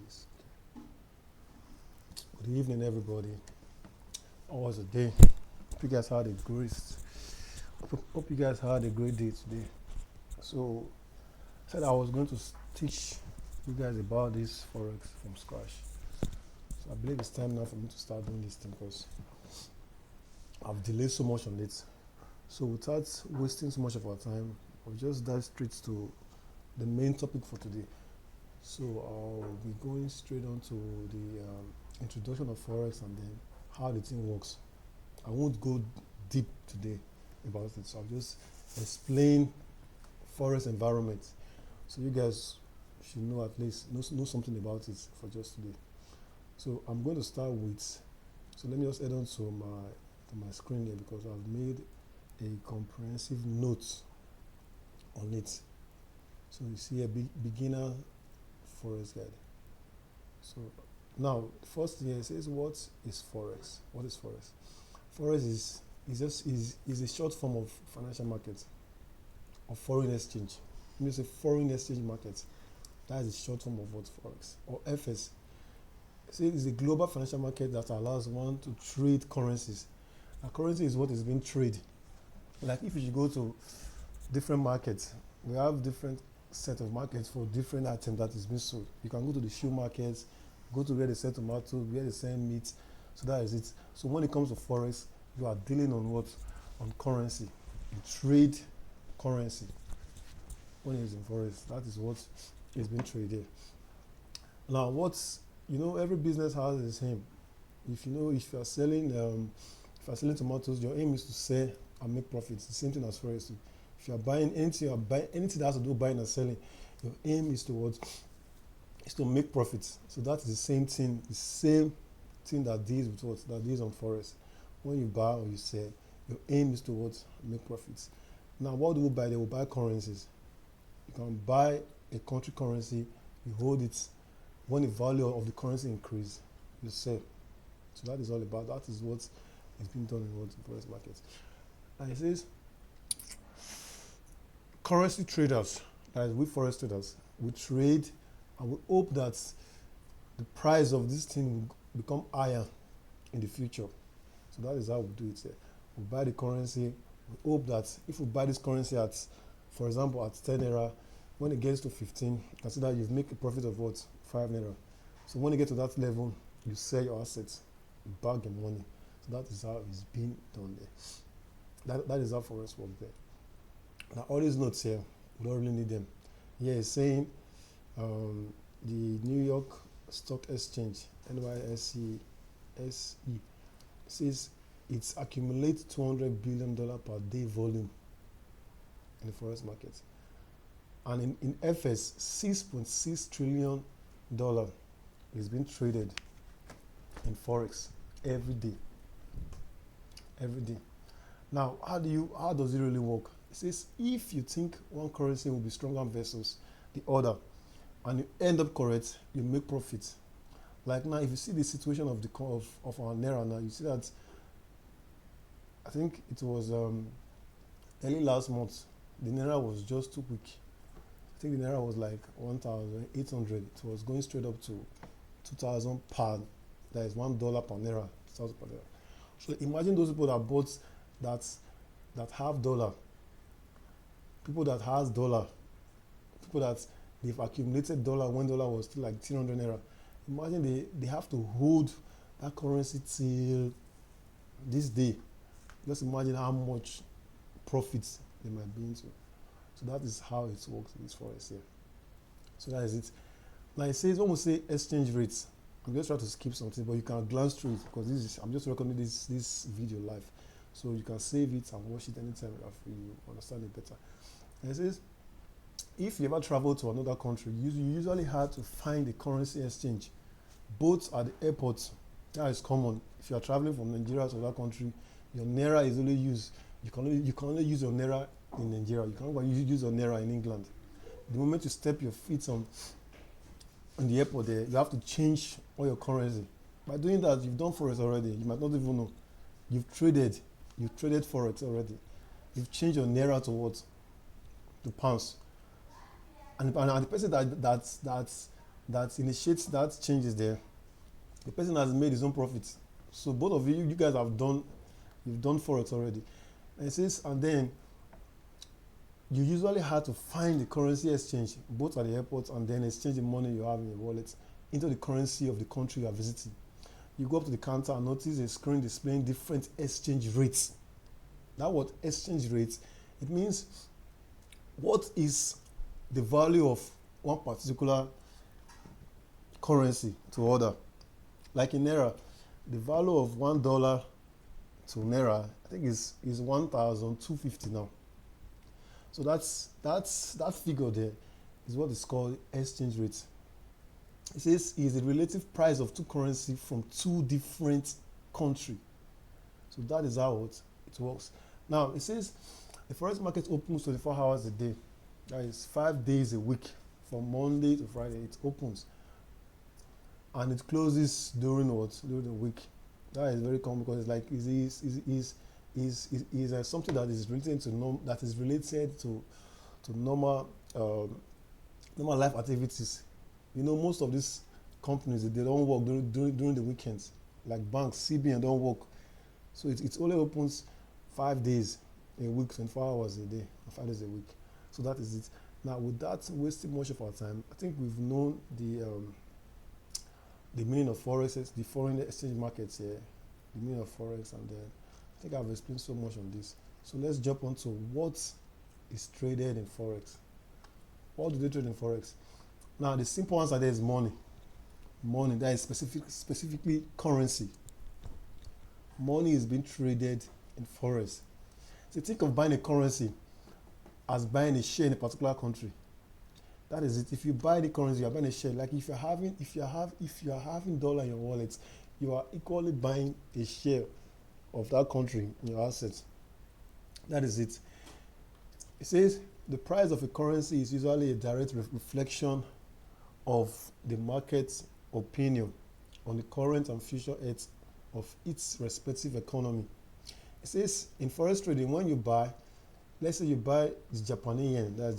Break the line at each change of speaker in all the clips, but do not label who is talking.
Yes. Good evening, everybody. How was the day? Hope you guys had a great. Hope you guys had a great day today. So, I said I was going to teach you guys about this forex from scratch. So I believe it's time now for me to start doing this thing because I've delayed so much on it. So without wasting so much of our time, I'll just dive straight to the main topic for today. So I'll be going straight on to the introduction of forex and then how the thing works. I won't go deep today about it, so I'll just explain forex environment so you guys should know at least know something about it for just today. So I'm going to start with. So let me just head on to my screen here because I've made a comprehensive note on it. So you see a beginner forex guide. So now first here it says what is forex? What is forex? Forex is a short form of financial market or foreign exchange. When you say foreign exchange market, that is a short form of what forex or FS. So it is a global financial market that allows one to trade currencies. A currency is what is being traded. Like if you should go to different markets, we have different set of markets for different items that is being sold. You can go to the shoe markets, go to where they sell tomatoes, where they sell meat. So that is it. So when it comes to forex, you are dealing on what? On currency. You trade currency. When it is in forex, that is what is being traded. Now, every business has the same. If you are selling tomatoes, your aim is to sell and make profits. The same thing as forex. If you are buying anything, anything that has to do with buying and selling, your aim is to make profits. So that's the same thing that deals with what? That deals on forex. When you buy or you sell, your aim is to make profits. Now, what do we buy? They will buy currencies. You can buy a country currency, you hold it. When the value of the currency increases, you sell. So that is all about. That is what is being done in the forex market. And it says currency traders, that is we forex traders, we trade and we hope that the price of this thing will become higher in the future. So that is how we do it here. We buy the currency, we hope that if we buy this currency at, for example, at 10 naira, when it gets to 15, consider you've made a profit of what? 5 naira. So when you get to that level, you sell your assets, you bag your money. So that is how it's being done there. That is how forex works there. Now all these notes here, we don't really need them. Here it's saying the New York Stock Exchange, NYSE, says it's accumulates $200 billion per day volume in the forex market. And in FS, $6.6 trillion is being traded in forex every day. Every day. Now, how does it really work? It says if you think one currency will be stronger versus the other, and you end up correct, you make profit. Like now, if you see the situation of our naira now, you see that I think it was early last month, the naira was just too weak. I think the naira was like 1,800. It was going straight up to 2,000 per. That is $1 per naira. 2,000 per naira. So imagine those people that bought that have dollar. People that has dollar. People that they've accumulated dollar when dollar was still like 300 naira. Imagine they have to hold that currency till this day. Just imagine how much profits they might be into. So that is how it works in this forex here. So that is it. Now it says, when we say exchange rates, I'm just trying to skip something, but you can glance through it because I'm just recording this video live. So you can save it and watch it anytime after you understand it better. And it says, if you ever travel to another country, you usually have to find a currency exchange, both at the airport. That is common. If you are traveling from Nigeria to another country, your naira is only used. You can only use your naira in Nigeria. You can't use your naira in England. The moment you step your feet on the airport there, you have to change all your currency. By doing that, you've done forex already. You might not even know. You've traded forex already. You've changed your naira to what? To pounds. And the person that initiates that changes there, the person has made his own profit. So both of you guys you've done forex already. And it says, and then you usually have to find the currency exchange both at the airport and then exchange the money you have in your wallet into the currency of the country you are visiting. You go up to the counter and notice a screen displaying different exchange rates. That word exchange rates, it means what is the value of one particular currency to other. Like in Naira, the value of $1 to Naira, I think is 1,250 now. So that figure there is what is called exchange rate. It says is the relative price of two currencies from two different countries. So that is how it works. Now it says the forex market opens 24 hours a day. That is 5 days a week, from Monday to Friday. It opens and it closes during the week. That is very common because it's like is something that is related to normal life activities. You know, most of these companies, they don't work during the weekends. Like banks, CBN don't work, so it only opens 5 days a week, 24 hours a day, 5 days a week. So that is it. Now, without wasting much of our time, I think we've known the meaning of forex, the foreign exchange markets here, the meaning of forex, and then I think I've explained so much on this. So let's jump on to what is traded in forex. What do they trade in forex? Now, the simple answer there is money. Money, that is specifically currency. Money is being traded in forex. So think of buying a currency as buying a share in a particular country. That is it. If you buy the currency, you are buying a share. Like if you are having dollar in your wallet, you are equally buying a share of that country in your assets. That is it. It says the price of a currency is usually a direct reflection of the market's opinion on the current and future health of its respective economy. It says in forex trading, when you buy, let's say you buy the Japanese yen, that's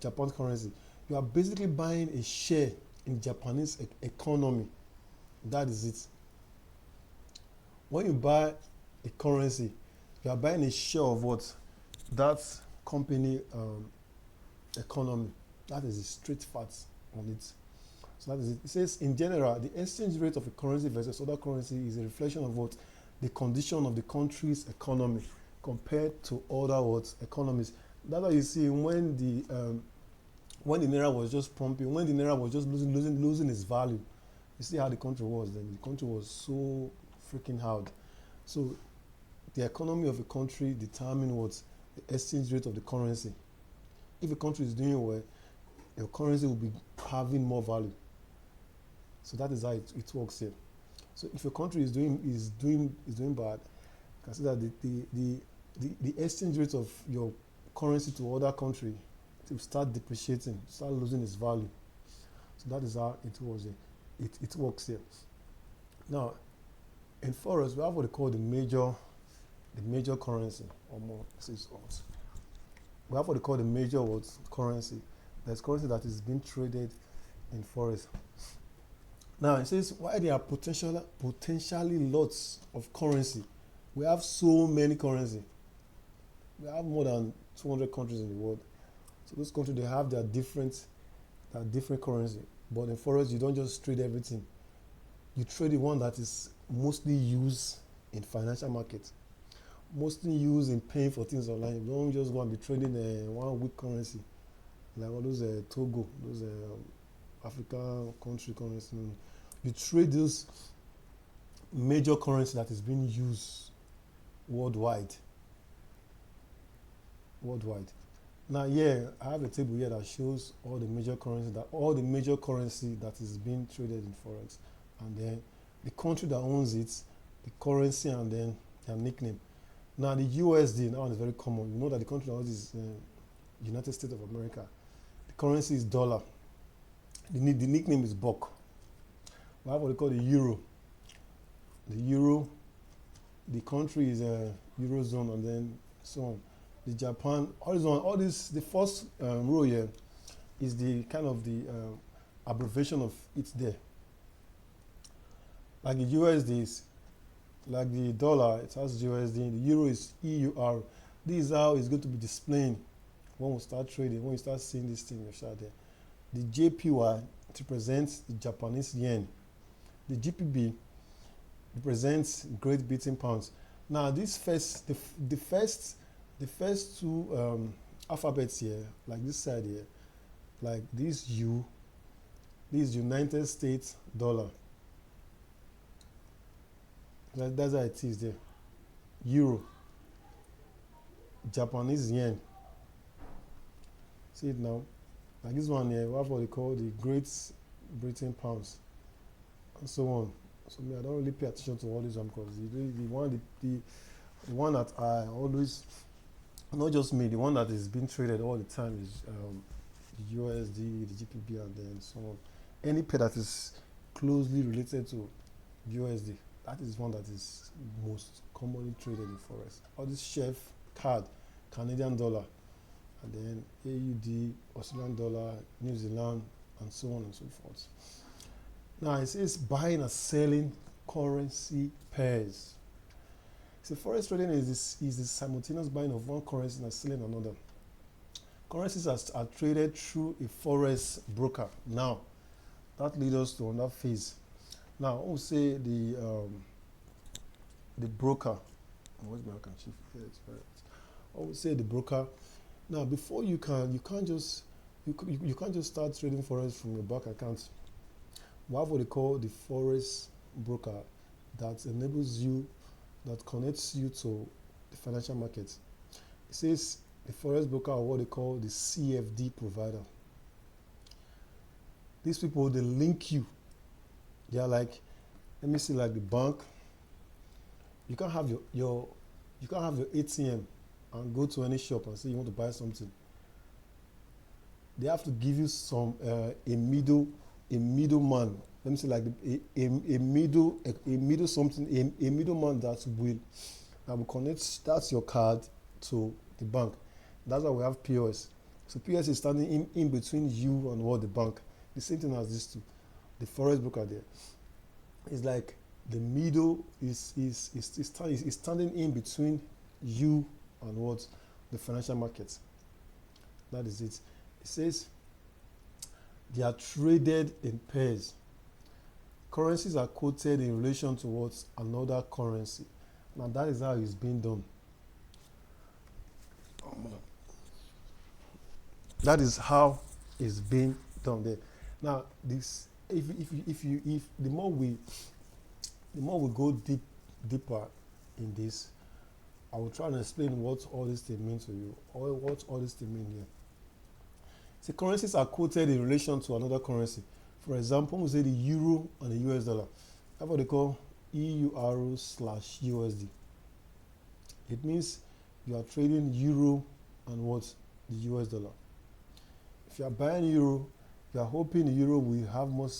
Japan's currency, you are basically buying a share in Japanese economy. That is it. When you buy a currency, you are buying a share of what? That company economy. That is the straight facts on it. So that is it. It says in general, the exchange rate of a currency versus other currency is a reflection of what? The condition of the country's economy compared to other economies. That's why you see when the naira was just pumping, when the naira was just losing its value, you see how the country was then. The country was so freaking hard. So the economy of a country determines what? The exchange rate of the currency. If a country is doing well, your currency will be having more value. So that is how it works here. So if your country is doing bad, consider the exchange rate of your currency to other country to start depreciating, start losing its value. So that is how it works here. It works here. Now, in forex, we have what they call the major currency, or more. We have what they call the major currency. There's currency that is being traded in forex. Now it says why there are potentially lots of currency. We have so many currency. We have more than 200 countries in the world. So those countries, they have their different currency. But in forex, you don't just trade everything. You trade the one that is mostly used in financial markets, mostly used in paying for things online. You don't just go and be trading one weak currency, like all those Togo, those African country currency. You trade those major currency that is being used worldwide. Now here, I have a table here that shows all the major currency that is being traded in forex, and then the country that owns it, the currency, and then their nickname. Now the USD now is very common. You know that the country that owns is United States of America. The currency is dollar. The nickname is buck. We have what we call the euro. The euro, the country is Eurozone, and then so on. The Japan, all this, the first row here is the kind of the abbreviation of it there. Like the USD is, like the dollar, it has USD, the euro is EUR. This is how it's going to be displaying when we start trading, when you start seeing this thing, you start there. The JPY represents the Japanese yen. The GBP represents Great Britain pounds. Now, this the first two alphabets here, like this side here, like this U, this United States dollar. That's how it is there. Euro, Japanese yen. See it now. Like this one here, what they call the Great Britain pounds, and so on. So I don't really pay attention to all this one because the one that I always, not just me, the one that is being traded all the time is the USD, the GBP, and then so on. Any pair that is closely related to USD, that is one that is most commonly traded in Forex. All this chef, card, Canadian dollar, and then AUD, Australian dollar, New Zealand, and so on and so forth. Now it says buying and selling currency pairs. So Forex trading is the simultaneous buying of one currency and selling another. Currencies are traded through a Forex broker. Now, that leads us to another phase. Now, I will say the broker. Where's my handkerchief? I would say the broker. Now, before you can't just start trading Forex from your bank account. We have what they call the Forex broker that enables you, that connects you to the financial market. It says the Forex broker are what they call the CFD provider. These people, they link you. They are like, let me see, like the bank. You can't have your ATM and go to any shop and say you want to buy something. They have to give you some a middleman. Let me say like a middleman that will connect. That's your card to the bank. That's why we have POS. So POS is standing in between you and what the bank. The same thing as this too. The Forex broker there. It's like the middle is standing in between you and what the financial market. That is it. It says they are traded in pairs. Currencies are quoted in relation to what another currency. Now that is how it's being done. That is how it's being done there. Now this, if the more we go deeper in this, I will try and explain what all this thing means to you, or what all this thing mean here. So currencies are quoted in relation to another currency. For example, we say the euro and the US dollar. That's what they call EUR/USD. It means you are trading euro and what? The US dollar. If you are buying euro, you are hoping the euro will have more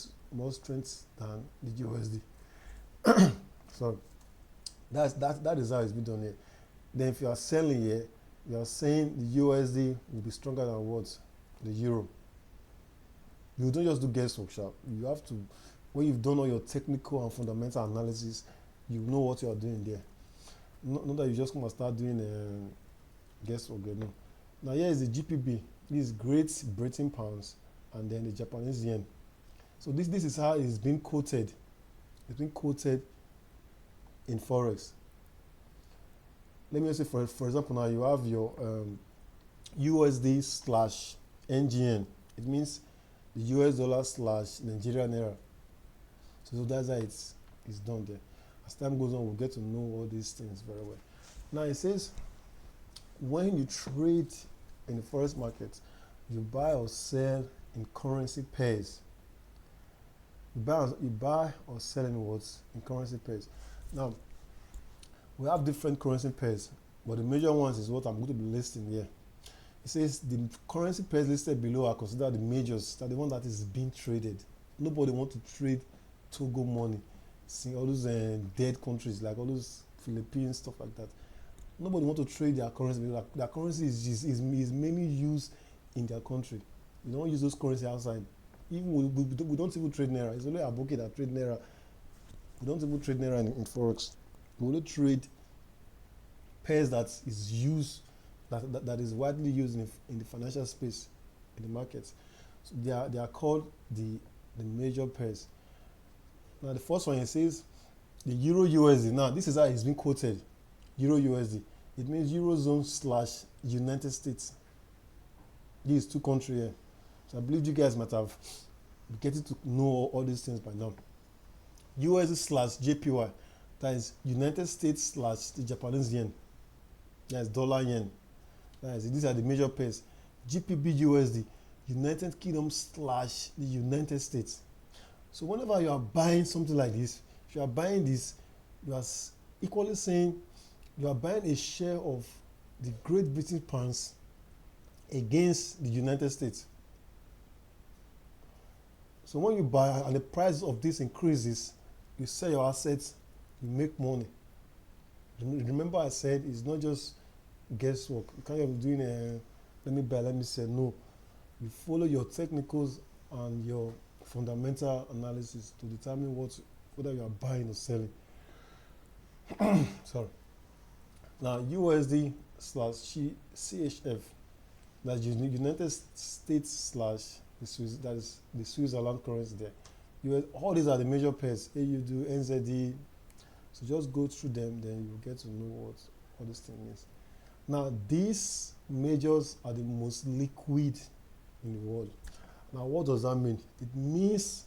strength than the USD. So that is how it's been done here. Then if you are selling here, you are saying the USD will be stronger than what? The euro. You don't just do guesswork, sharp. You have to, when you've done all your technical and fundamental analysis, you know what you are doing there. Not that you just come and start doing guesswork. No. Now here is the GBP. This is Great Britain pounds, and then the Japanese yen. So this is how it's been quoted. It's been quoted in Forex. Let me say, for example, now you have your USD/NGN. It means the US dollar/Nigerian naira. So that's how it's done there. As time goes on, we'll get to know all these things very well. Now it says, when you trade in the Forex market, you buy or sell in currency pairs. You buy or sell in what? In currency pairs. Now, we have different currency pairs, but the major ones is what I'm going to be listing here. It says the currency pairs listed below are considered the majors, that the one that is being traded. Nobody wants to trade Togo money. See all those dead countries, like all those Philippines, stuff like that. Nobody wants to trade their currency because their currency is mainly used in their country. You don't use those currency outside. Even we don't even trade naira. It's only Aboki that trade naira. We don't even trade naira in forex. We only trade pairs that is used, that is widely used in the financial space, in the markets. So they are called the major pairs. Now the first one, it says the Euro USD. Now this is how it's been quoted. Euro USD. It means Eurozone slash United States. These two countries here. So I believe you guys might have getting to know all these things by now. USD slash JPY. That is United States slash the Japanese yen. That is dollar yen. That is, these are the major pairs. GBP USD. United Kingdom slash the United States. So whenever you are buying something like this, if you are buying this, you are equally saying you are buying a share of the Great Britain pounds against the United States. So when you buy and the price of this increases, you sell your assets, you make money. Remember I said it's not just guesswork. You can't be doing let me buy, let me sell. No. You follow your technicals and your fundamental analysis to determine whether you are buying or selling. Sorry. Now USD slash CHF, that's United States slash the Swiss, that is the Switzerland currency there. All these are the major pairs, AUD, NZD. So just go through them, then you get to know what all this thing means. Now these majors are the most liquid in the world. Now what does that mean? It means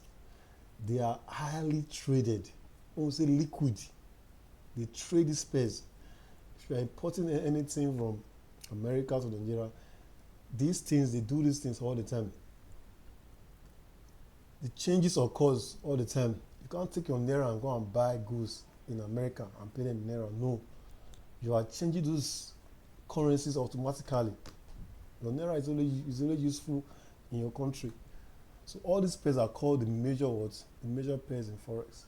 they are highly traded. When we say liquid, they trade these pairs. If you are importing anything from America to Nigeria, these things, they do these things all the time. The changes occurs all the time. You can't take your naira and go and buy goods in America and pay them in naira. No. You are changing those currencies automatically. Your naira is only useful in your country. So all these pairs are called the major words, the major pairs in forex.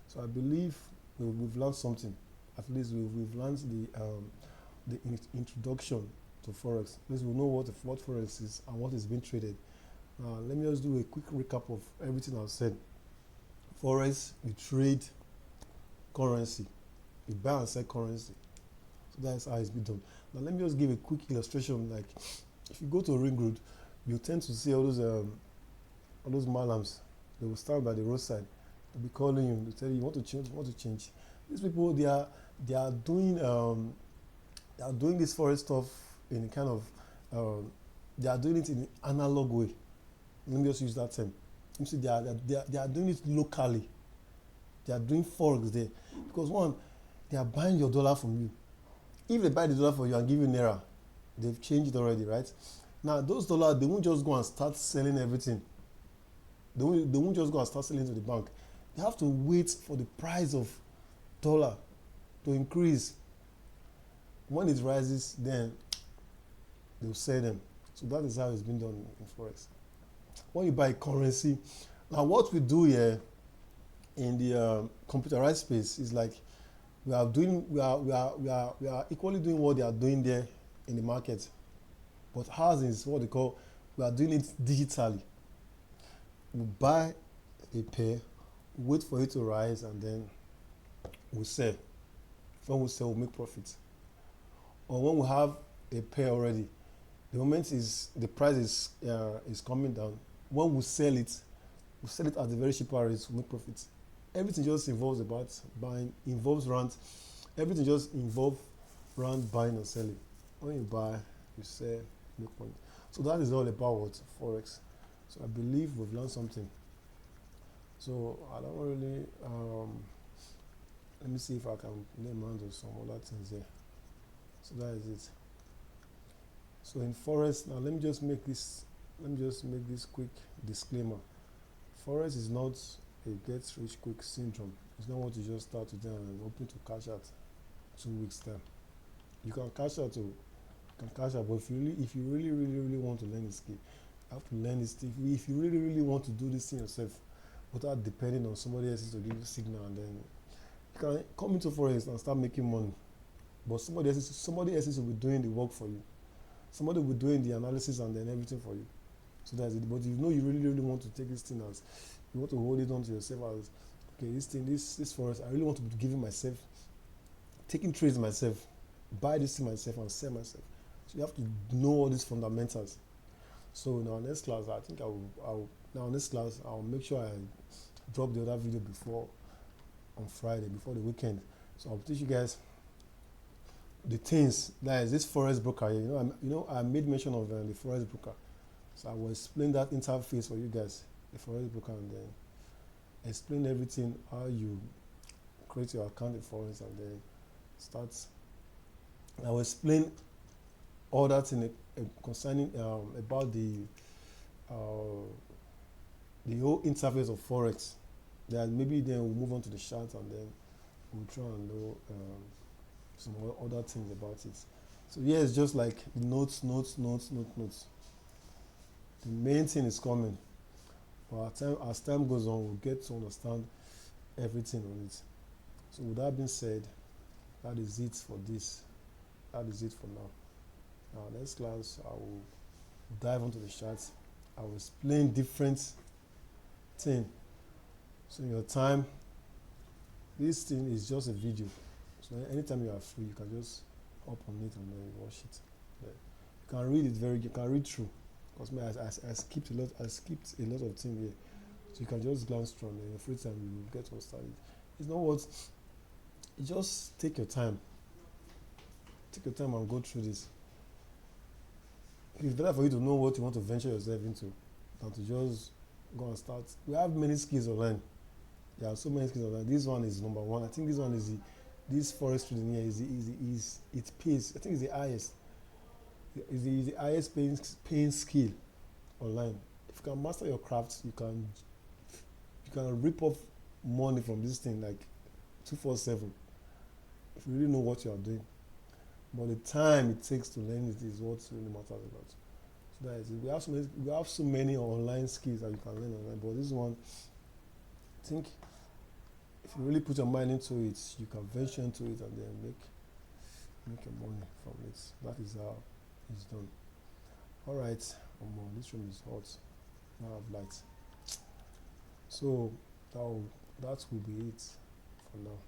So I believe we've learned something. At least we've learned the introduction to forex. At least we know what forex is and what is being traded. Let me just do a quick recap of everything I've said. Forex, we trade currency. We buy and sell currency. So that's how it's been done. Now let me just give a quick illustration. Like if you go to a ring road, you tend to see all those malams. They will stand by the roadside. They'll be calling you. They tell you want to change. These people, they are doing this forex stuff in a kind of they are doing it in an analog way. Let me just use that term. You see, they are doing it locally. They are doing forex there because one, they are buying your dollar from you. If they buy the dollar for you and give you naira, they've changed it already, right? Now those dollars, they won't just go and start selling everything. They won't just go and start selling to the bank. They have to wait for the price of dollar to increase. When it rises, then they'll sell them. So that is how it's been done in forex. When you buy currency, now what we do here in the computerized space is like we are equally doing what they are doing there in the market, but ours is what they call, we are doing it digitally. We buy a pair, wait for it to rise, and then we sell. When we sell, we make profit. Or when we have a pair already, the moment is the price is coming down. When we sell it at a very cheaper rate to make profit. Everything just involves about buying, everything just involves around buying and selling. When you buy, you sell, make money. So that is all about what forex. So I believe we've learned something. So I don't really let me see if I can name handle some other things here. So that is it. So in forex, now let me just make this quick disclaimer. Forex is not a get rich quick syndrome. It's not what you just start today and hoping to cash out 2 weeks time. You can cash out, but if you really want to learn this skill, you have to learn this thing. If you really want to do this thing yourself without depending on somebody else to give you signal, and then you can come into forex and start making money. But somebody else will be doing the work for you. Somebody will be doing the analysis and then everything for you. So that's it. But you know you really want to take this thing as, you want to hold it onto yourself as, okay, this thing, this Forex, I really want to be giving myself, taking trades myself, buy this thing myself and sell myself. So you have to know all these fundamentals. So in our next class, I think now next class I'll make sure I drop the other video before, on Friday, before the weekend. So I'll teach you guys the things, that is this Forex broker. I made mention of the Forex broker. So I will explain that interface for you guys, the Forex broker, and then explain everything, how you create your account in Forex, and then start. I will explain all that thing concerning about the whole interface of Forex. Then maybe then we'll move on to the chart, and then we'll try and know some other things about it. So yeah, it's just like notes. The main thing is coming, but as time goes on, we'll get to understand everything on it. So with that being said, that is it for this. That is it for now. Now next class, I will dive into the charts. I will explain different things. So in your time, this thing is just a video. So anytime you are free, you can just hop on it and then watch it. Yeah. You can read it you can read through. Because I skipped a lot of things here. So you can just glance through, and in your free time you will get to understand it. It's not what, you just take your time. Take your time and go through this. It's better for you to know what you want to venture yourself into than to just go and start. We have many skills online. There are so many skills online. This one is number one. I think this one is this Forex trading here is it pays. I think it's the highest. It's the highest paying skill online. If you can master your craft, you can rip off money from this thing like 247. If you really know what you are doing. But the time it takes to learn it is what really matters a lot. So that is it. We have so many online skills that you can learn online, but this one, I think, if you really put your mind into it, you can venture into it and then make your money from it. That is how it's done. All right, this room is hot. Now I have light. So that will be it for now.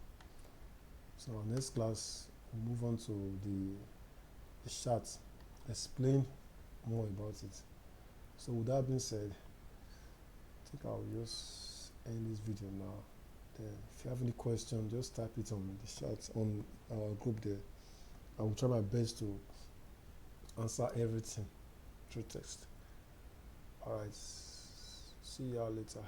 So our next class, we'll move on to the chart, explain more about it. So with that being said, I think I'll just end this video now. Then if you have any question, just type it on the chat on our group there. I will try my best to answer everything through text. All right, see y'all later.